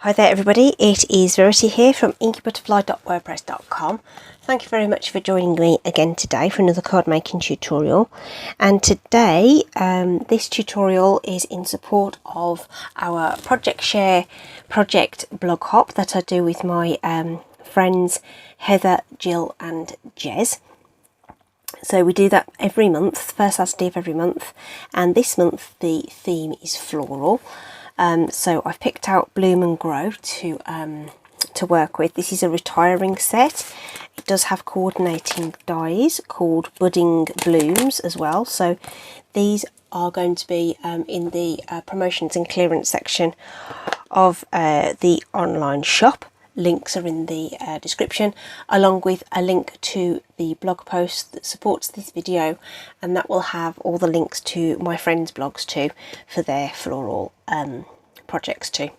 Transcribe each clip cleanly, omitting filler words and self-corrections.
Hi there everybody, it is Verity here from inkybutterfly.wordpress.com. Thank you very much for joining me again today for another card making tutorial. And today this tutorial is in support of our Project Share project blog hop that I do with my friends Heather, Jill and Jez. So we do that every month, first Saturday of every month, and this month the theme is floral. So I've picked out Bloom and Grow to work with. This is a retiring set. It does have coordinating dies called Budding Blooms as well. So these are going to be in the promotions and clearance section of the online shop. Links are in the description, along with a link to the blog post that supports this video, and that will have all the links to my friends' blogs too for their floral projects too.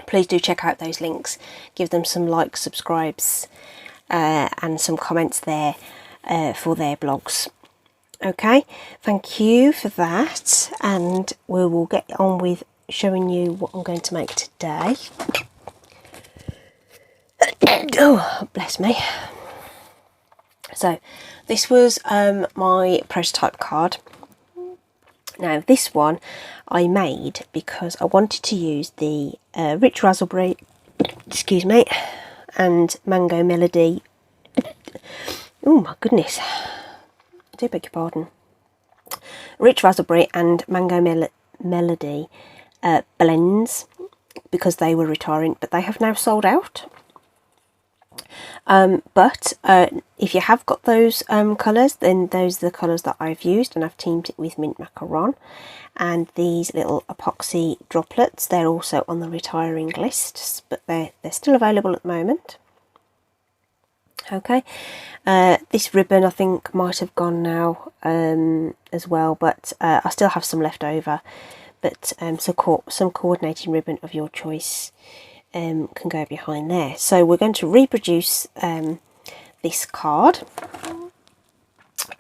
Please do check out those links, give them some likes, subscribes and some comments there for their blogs. Okay, thank you for that, and we will get on with showing you what I'm going to make today. Oh, bless me. So this was my prototype card. Now this one I made because I wanted to use the rich raspberry, excuse me, and mango melody. Oh my goodness, I do beg your pardon. Rich raspberry and mango melody blends, because they were retiring, but they have now sold out. But if you have got those colours, then those are the colours that I've used, and I've teamed it with mint macaron. And these little epoxy droplets, they're also on the retiring list, but they're still available at the moment. Okay, this ribbon I think might have gone now as well, but I still have some left over. But some coordinating ribbon of your choice can go behind there. So we're going to reproduce this card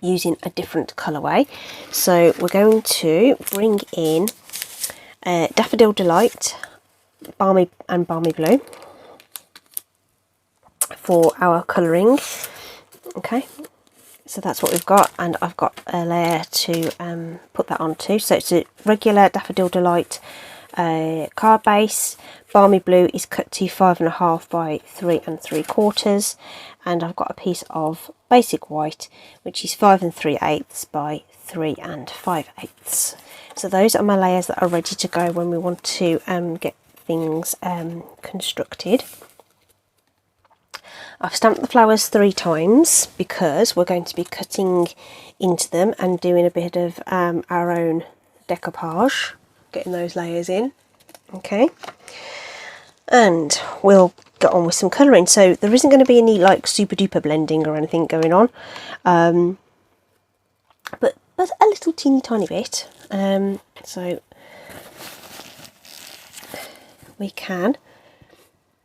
using a different colourway. So we're going to bring in Daffodil Delight, Balmy Blue for our colouring. Okay, so that's what we've got, and I've got a layer to put that onto. So it's a regular Daffodil Delight card base. Balmy Blue is cut to 5.5 by 3 3/4, and I've got a piece of basic white which is 5 3/8 by 3 5/8. So those are my layers that are ready to go when we want to get things constructed. I've stamped the flowers 3 times because we're going to be cutting into them and doing a bit of our own decoupage, getting those layers in. Okay, and we'll get on with some colouring. So there isn't going to be any like super duper blending or anything going on, but a little teeny tiny bit. So we can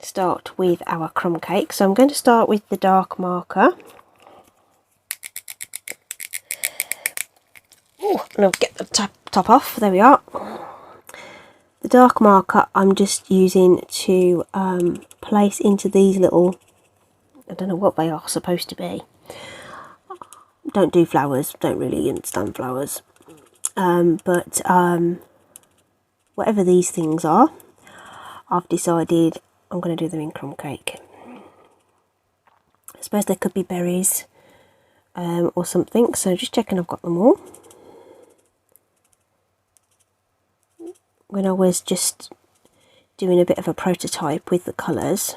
start with our crumb cake. So I'm going to start with the dark marker. Oh, and I'll get the top off. There we are. The dark marker I'm just using to place into these little, I don't know what they are supposed to be. Don't do flowers, don't really understand flowers. But whatever these things are, I've decided I'm going to do them in crumb cake. I suppose they could be berries or something, so just checking I've got them all. When I was just doing a bit of a prototype with the colours,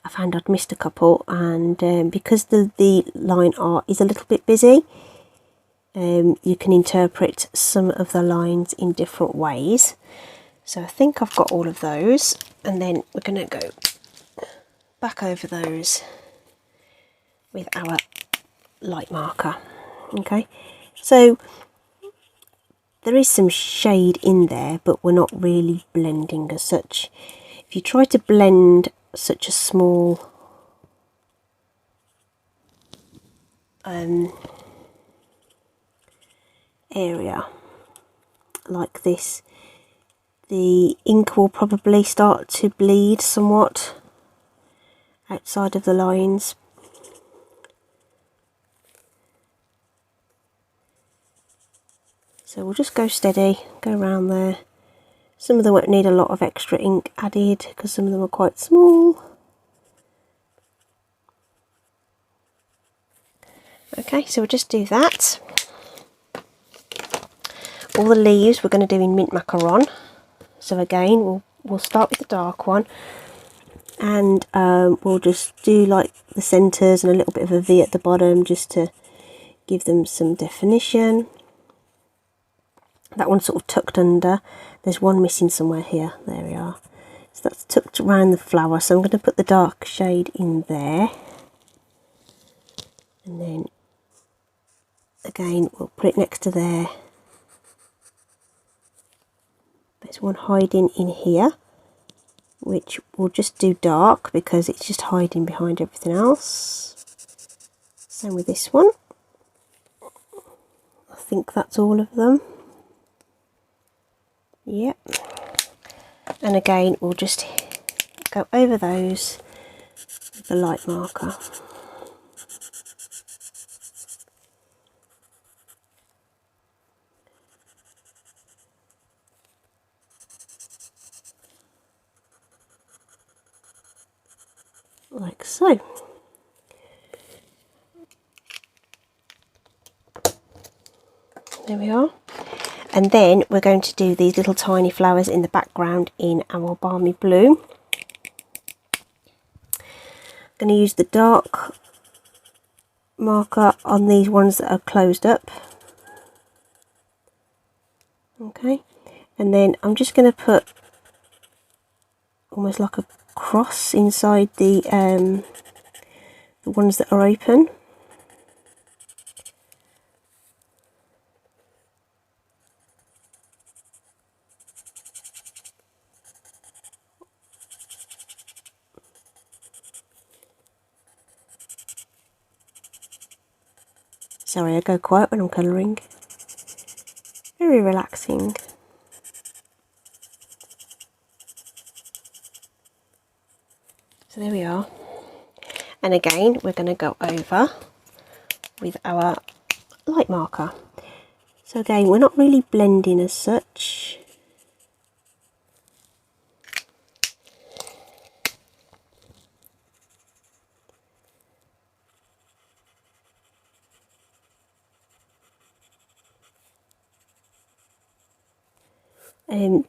I found I'd missed a couple, and because the line art is a little bit busy, you can interpret some of the lines in different ways. So I think I've got all of those, and then we're going to go back over those with our light marker. Okay, so there is some shade in there, but we're not really blending as such. If you try to blend such a small area like this, the ink will probably start to bleed somewhat outside of the lines. So we'll just go steady, go around there. Some of them won't need a lot of extra ink added because some of them are quite small. Okay, so we'll just do that. All the leaves we're going to do in mint macaron. So again, we'll start with the dark one, and we'll just do like the centres and a little bit of a V at the bottom just to give them some definition. That one's sort of tucked under. There's one missing somewhere here. There we are. So that's tucked around the flower. So I'm going to put the dark shade in there. And then again, we'll put it next to there. There's one hiding in here, which we'll just do dark because it's just hiding behind everything else. Same with this one. I think that's all of them. Yep. And again, we'll just go over those with the light marker. Like so. There we are. And then we're going to do these little tiny flowers in the background in our balmy blue. I'm going to use the dark marker on these ones that are closed up. Okay, and then I'm just going to put almost like a cross inside the ones that are open. Sorry, I go quiet when I'm colouring. Very relaxing. So there we are. And again, we're going to go over with our light marker. So again, we're not really blending as such.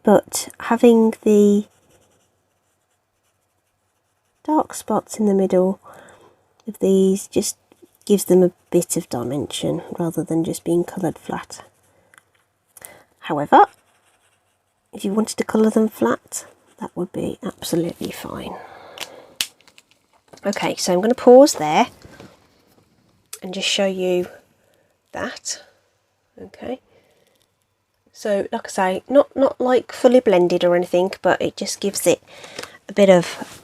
But having the dark spots in the middle of these just gives them a bit of dimension rather than just being coloured flat. However, if you wanted to colour them flat, that would be absolutely fine. Okay, so I'm going to pause there and just show you that. Okay. So, like I say, not like fully blended or anything, but it just gives it a bit of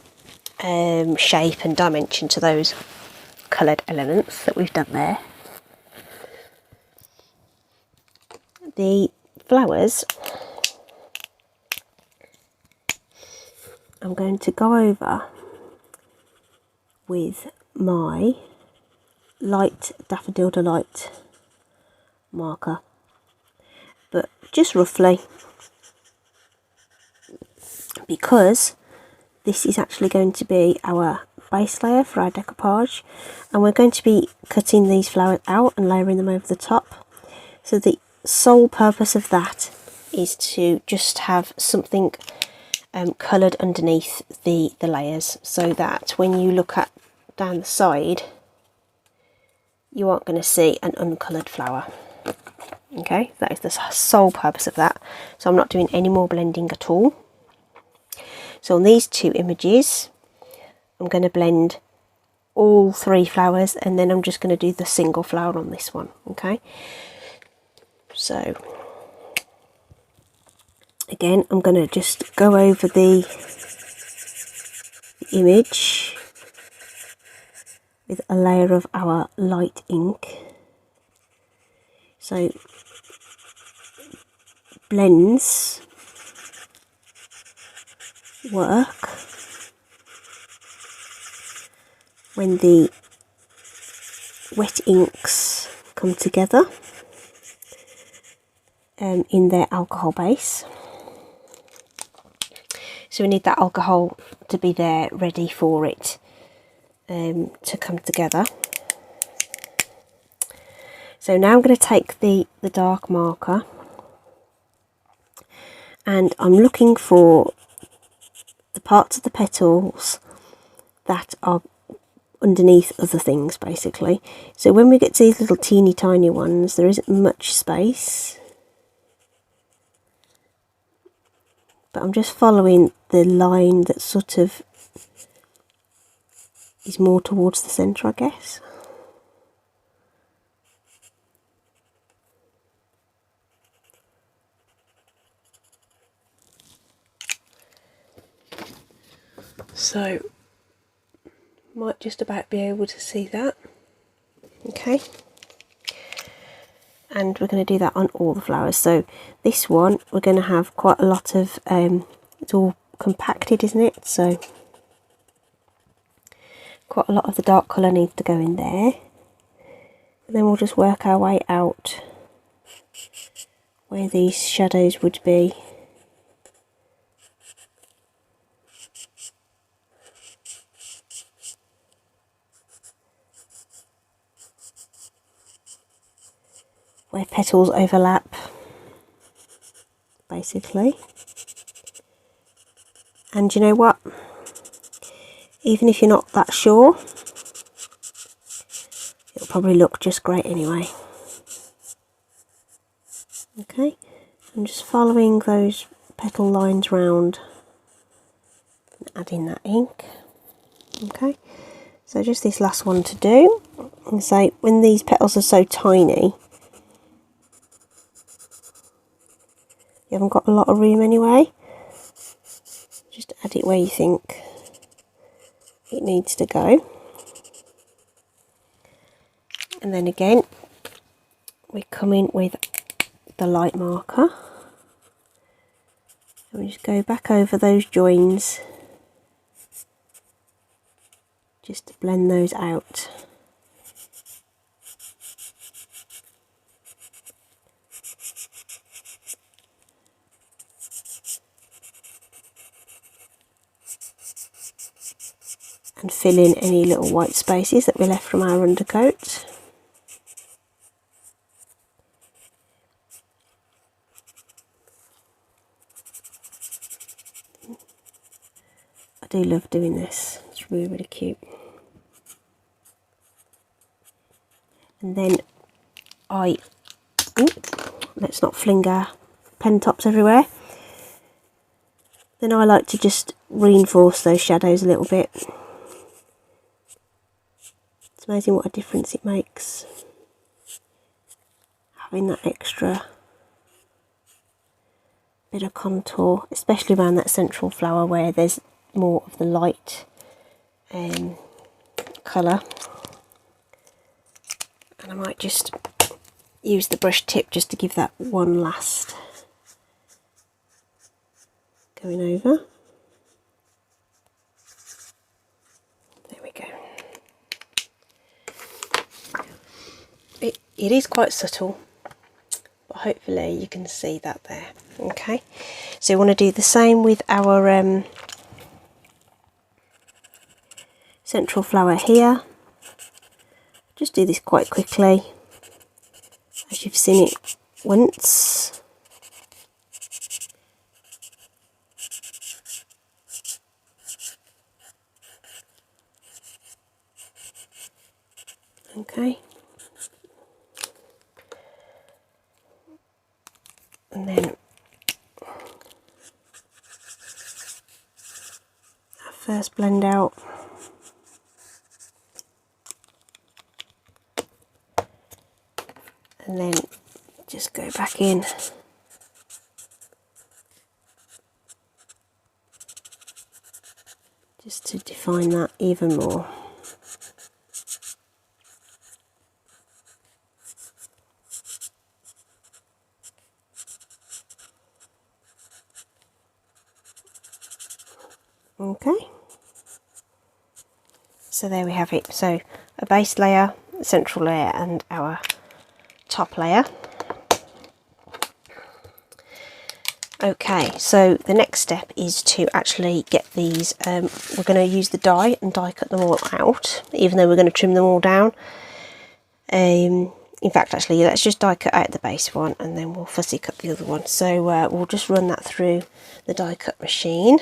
shape and dimension to those coloured elements that we've done there. The flowers, I'm going to go over with my light Daffodil Delight marker, but just roughly, because this is actually going to be our base layer for our decoupage, and we're going to be cutting these flowers out and layering them over the top. So the sole purpose of that is to just have something coloured underneath the layers, so that when you look at down the side, you aren't going to see an uncoloured flower. Okay, that is the sole purpose of that. So I'm not doing any more blending at all. So on these two images, I'm going to blend all three flowers, and then I'm just going to do the single flower on this one. Okay, so again, I'm going to just go over the image with a layer of our light ink. So blends work when the wet inks come together in their alcohol base. So we need that alcohol to be there ready for it to come together. So now I'm going to take the dark marker, and I'm looking for the parts of the petals that are underneath other things, basically. So when we get to these little teeny tiny ones, there isn't much space, but I'm just following the line that sort of is more towards the centre, I guess. So might just about be able to see that. Okay, and we're going to do that on all the flowers. So this one we're going to have quite a lot of it's all compacted, isn't it? So quite a lot of the dark colour needs to go in there, and then we'll just work our way out where these shadows would be. Where petals overlap, basically. And you know what? Even if you're not that sure, it'll probably look just great anyway. Okay, I'm just following those petal lines round and adding that ink. Okay, so just this last one to do. And so when these petals are so tiny, you haven't got a lot of room anyway. Just add it where you think it needs to go. And then again, we come in with the light marker. And we just go back over those joins just to blend those out. And fill in any little white spaces that we left from our undercoat. I do love doing this, it's really, really cute. And then let's not fling our pen tops everywhere. Then I like to just reinforce those shadows a little bit. It's amazing what a difference it makes, having that extra bit of contour, especially around that central flower where there's more of the light colour. And I might just use the brush tip just to give that one last going over. There we go. It is quite subtle, but hopefully you can see that there. Okay, so we want to do the same with our central flower here. Just do this quite quickly, as you've seen it once. Okay, and then our first blend out. And then just go back in just to define that even more. Okay, so there we have it. So a base layer, a central layer, and our top layer. Okay, so the next step is to actually get these, we're going to use the die and die cut them all out, even though we're going to trim them all down. In fact, actually, let's just die cut out the base one and then we'll fussy cut the other one. So we'll just run that through the die cut machine.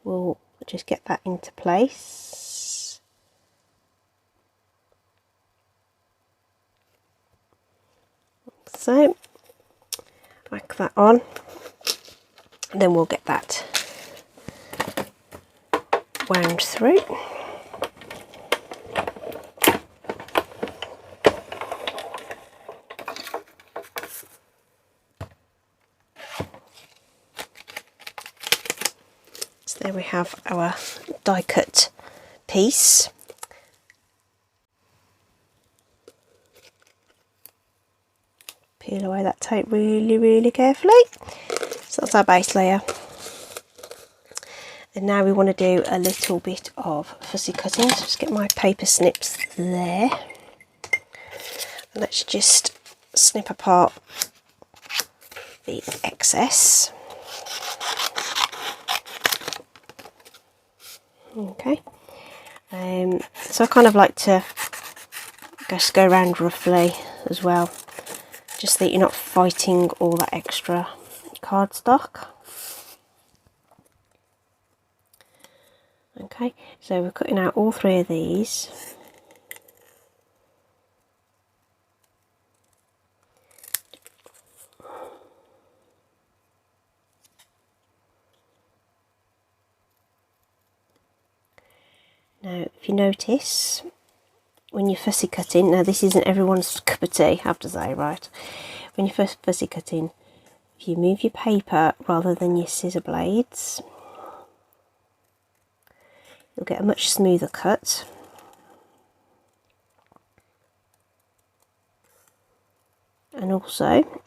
We'll just get that into place. So, whack that on. And then we'll get that wound through. So there we have our die cut piece. Peel away that tape really carefully. So that's our base layer. And now we want to do a little bit of fussy cutting. So just get my paper snips there. And let's just snip apart the excess. Okay. So I kind of like to just go around roughly as well, just so that you're not fighting all that extra cardstock. Okay, so we're cutting out all three of these. Now, if you notice, when you're fussy cutting, now this isn't everyone's cup of tea, I have to say, right? When you're fussy cutting, if you move your paper rather than your scissor blades, you'll get a much smoother cut. And also,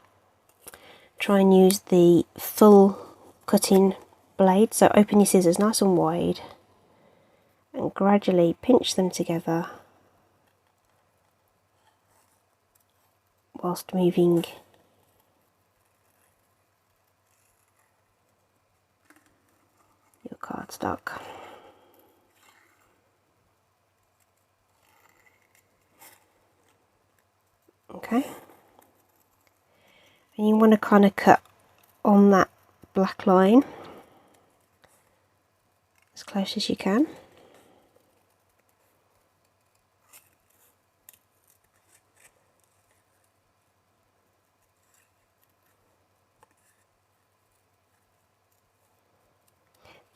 try and use the full cutting blade, so open your scissors nice and wide and gradually pinch them together whilst moving your cardstock. Okay, and you want to kind of cut on that black line as close as you can.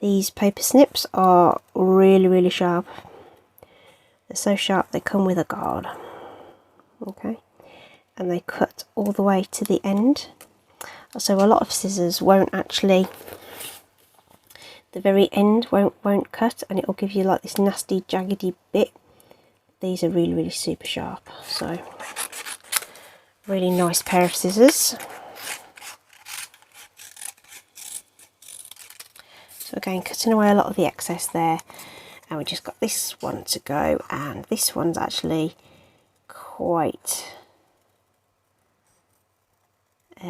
These paper snips are really sharp. They're so sharp they come with a guard. Okay, and they cut all the way to the end. So a lot of scissors won't actually, the very end won't cut, and it will give you like this nasty jaggedy bit. These are really super sharp, so really nice pair of scissors. So again, cutting away a lot of the excess there, and we just got this one to go, and this one's actually quite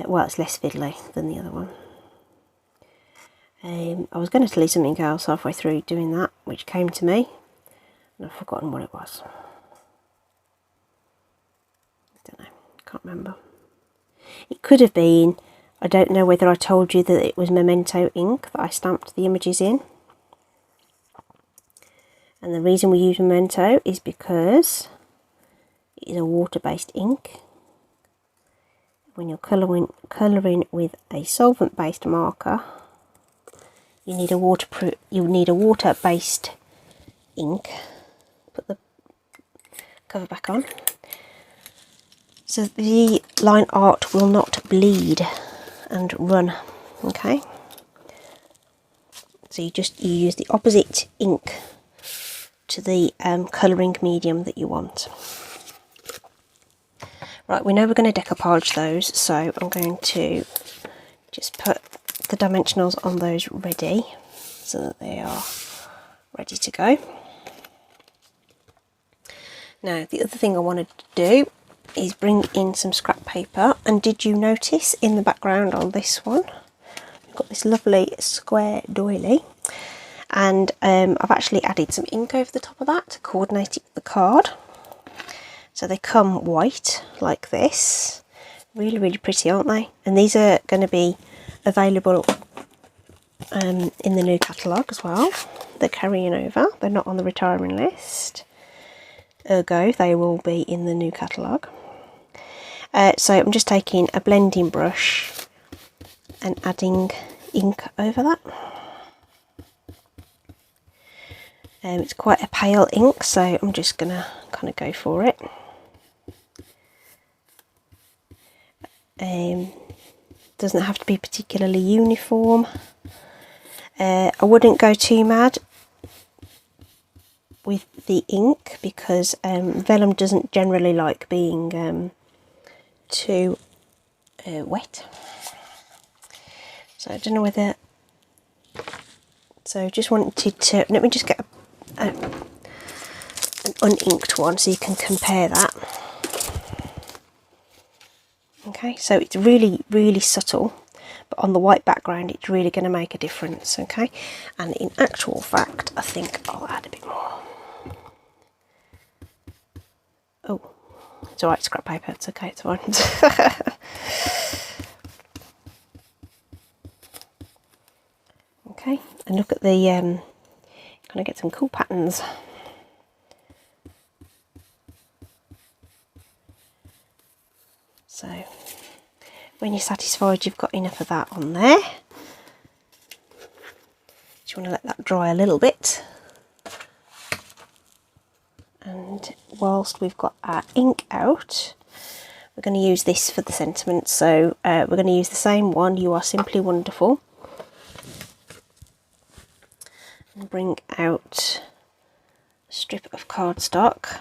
well, it's less fiddly than the other one. I was going to tell you something else halfway through doing that, which came to me, and I've forgotten what it was. I don't know, can't remember. It could have been, I don't know whether I told you that it was Memento ink that I stamped the images in. And the reason we use Memento is because it is a water-based ink. When you're colouring with a solvent-based marker, you need a water-based ink. Put the cover back on, so the line art will not bleed and run. Okay, so you use the opposite ink to the colouring medium that you want. Right, we know we're going to decoupage those, so I'm going to just put the dimensionals on those ready. so that they are ready to go. Now the other thing I wanted to do is bring in some scrap paper, and did you notice in the background on this one we've got this lovely square doily, and I've actually added some ink over the top of that to coordinate it with the card. So they come white like this, really pretty, aren't they? And these are going to be available in the new catalogue as well. They're carrying over, they're not on the retiring list, ergo they will be in the new catalogue. So I'm just taking a blending brush and adding ink over that. It's quite a pale ink, so I'm just going to kind of go for it. Doesn't have to be particularly uniform. I wouldn't go too mad with the ink because vellum doesn't generally like being too wet. So I don't know whether, so just wanted to, let me just get an uninked one so you can compare that. Okay, so it's really subtle, but on the white background it's really going to make a difference. Okay, and in actual fact I think I'll add a bit more. Oh, it's alright, scrap paper, it's okay, it's fine. Okay, and look at the kind of get some cool patterns. So when you're satisfied you've got enough of that on there, you want to let that dry a little bit. And whilst we've got our ink out, we're going to use this for the sentiment. So we're going to use the same one, "You Are Simply Wonderful," and bring out a strip of cardstock.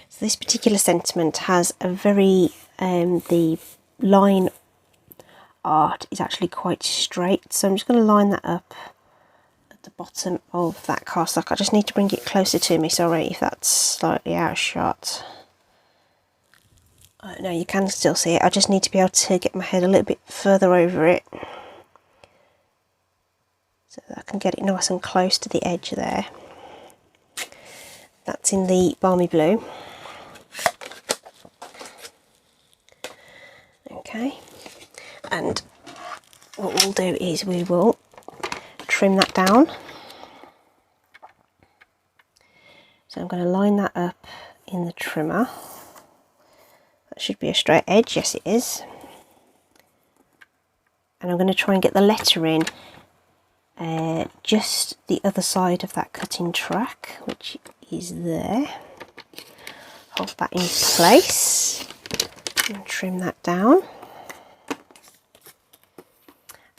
So this particular sentiment has a very, the line art is actually quite straight, so I'm just going to line that up at the bottom of that cardstock. I just need to bring it closer to me, sorry if that's slightly out of shot. No, you can still see it, I just need to be able to get my head a little bit further over it so that I can get it nice and close to the edge there. That's in the Balmy Blue. Okay, and what we'll do is we will trim that down. So I'm going to line that up in the trimmer. That should be a straight edge, yes it is. And I'm going to try and get the letter in just the other side of that cutting track, which is there. Hold that in place and trim that down.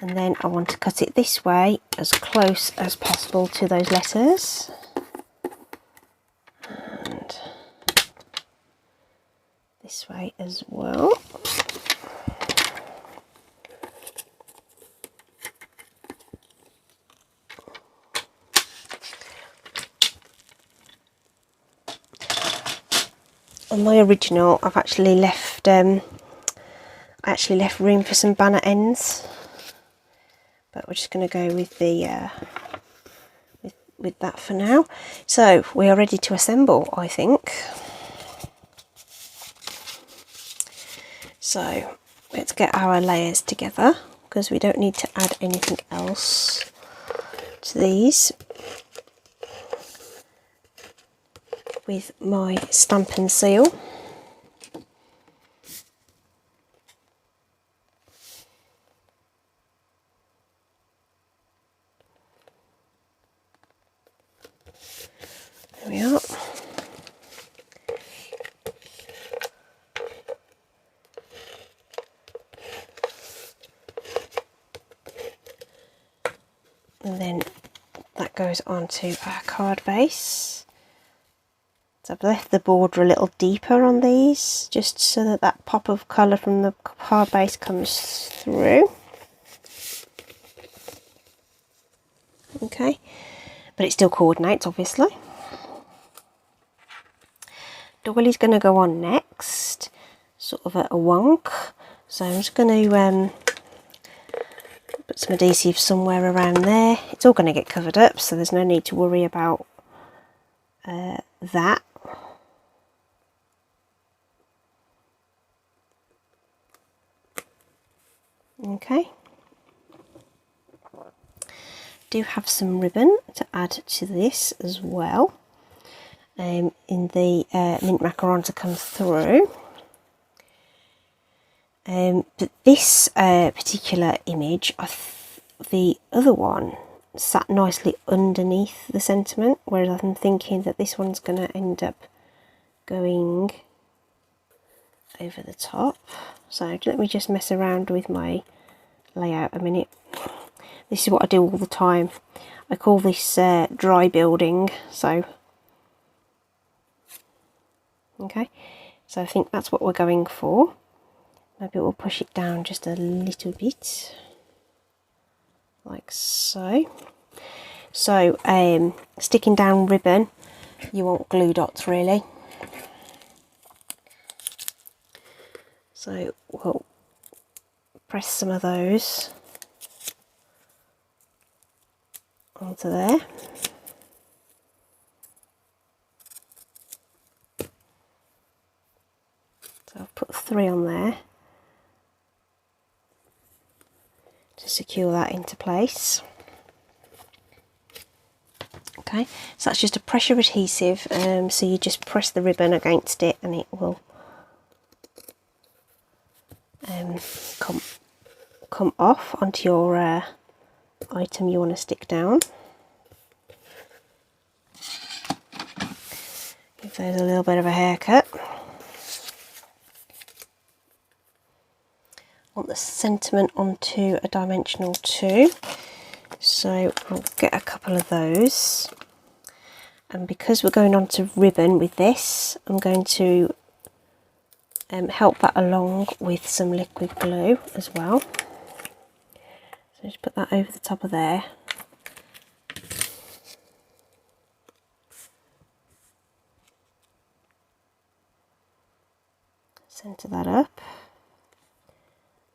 And then I want to cut it this way as close as possible to those letters. And this way as well. On my original I've actually left room for some banner ends. But we're just going to go with the with that for now. So we are ready to assemble, I think. So let's get our layers together because we don't need to add anything else to these. With my stamp and seal. There we are. And then that goes onto our card base. So I've left the border a little deeper on these, just so that that pop of colour from the card base comes through. Okay, but it still coordinates, obviously. Doili's going to go on next, sort of at a wonk. So I'm just going to put some adhesive somewhere around there. It's all going to get covered up, so there's no need to worry about that. Okay. Do have some ribbon to add to this as well. In the mint macaron to come through. But this particular image, the other one sat nicely underneath the sentiment, whereas I'm thinking that this one's going to end up going over the top. So let me just mess around with my layout a minute. This is what I do all the time. I call this dry building. So okay, so I think that's what we're going for. Maybe we'll push it down just a little bit, like so. So sticking down ribbon, you want glue dots really. So we'll press some of those onto there. So I've put 3 on there to secure that into place. Okay, so that's just a pressure adhesive, so you just press the ribbon against it and it will come off onto your item you want to stick down. Give those a little bit of a haircut. Want the sentiment onto a dimensional 2, so I'll get a couple of those, and because we're going on to ribbon with this, I'm going to help that along with some liquid glue as well. So just put that over the top of there. Centre that up.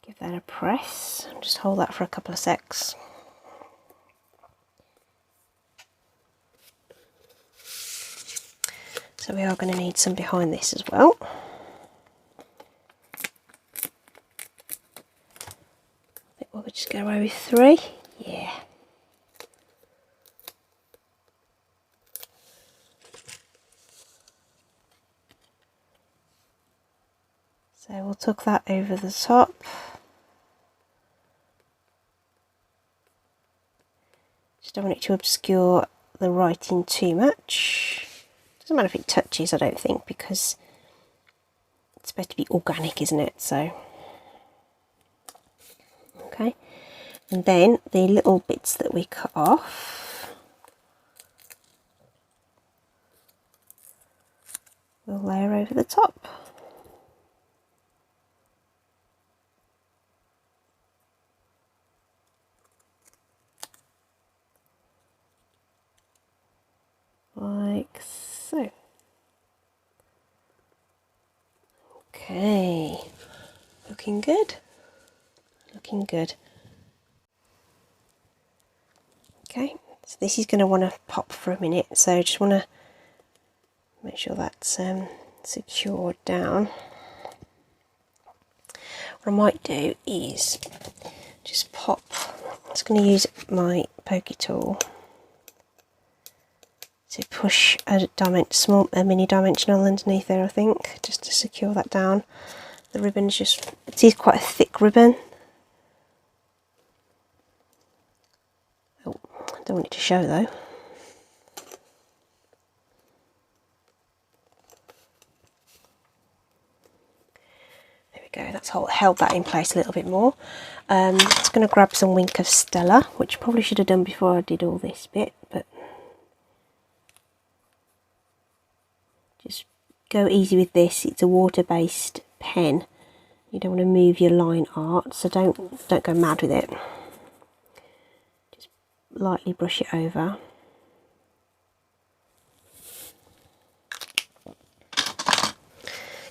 Give that a press. Just hold that for a couple of secs. So we are going to need some behind this as well. I think we'll just go away with 3. Yeah. So we'll tuck that over the top. Just don't want it to obscure the writing too much. Doesn't matter if it touches, I don't think, because it's supposed to be organic, isn't it? So, okay. And then the little bits that we cut off, we'll layer over the top. Like so. Okay, looking good, looking good. Okay, so this is going to want to pop for a minute, so just want to make sure that's secured down. What I might do is just pop, I'm just going to use my pokey tool to push a mini dimensional underneath there, I think, just to secure that down. The ribbon's just, it is quite a thick ribbon. Oh, I don't want it to show though. There we go, that's held that in place a little bit more. Just going to grab some Wink of Stella, which I probably should have done before I did all this bit, but Just go easy with this. It's a water-based pen. You don't want to move your line art, so don't go mad with it. Just lightly brush it over.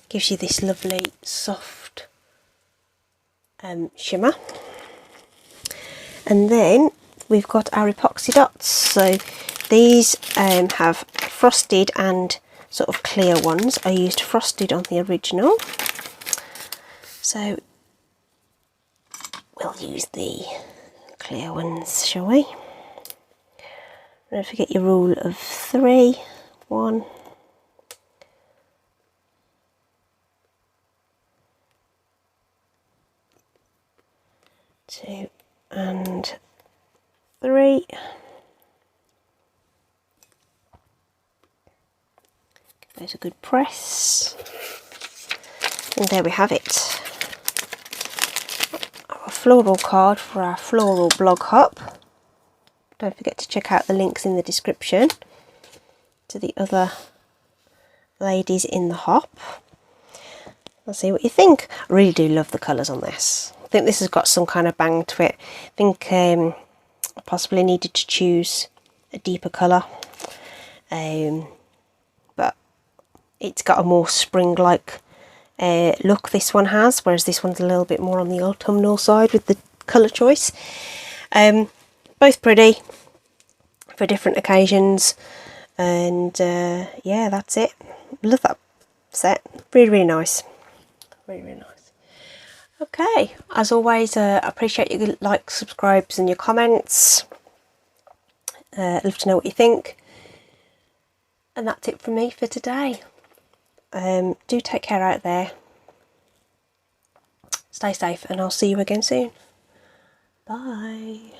Gives you this lovely soft shimmer. And then we've got our epoxy dots. So these have frosted and sort of clear ones. I used frosted on the original, so we'll use the clear ones, shall we? Don't forget your rule of 3. 1, 2 and 3. Give those a good press. And there we have it. Our floral card for our floral blog hop. Don't forget to check out the links in the description to the other ladies in the hop. I'll see what you think. I really do love the colours on this. I think this has got some kind of bang to it. I think I possibly needed to choose a deeper colour, but it's got a more spring-like look, this one has, whereas this one's a little bit more on the autumnal side with the colour choice. Both pretty for different occasions, and yeah, that's it. Love that set. Really nice. Really nice. Okay, as always, I appreciate your likes, subscribes and your comments. Love to know what you think. And that's it from me for today. Do take care out there. Stay safe, and I'll see you again soon. Bye.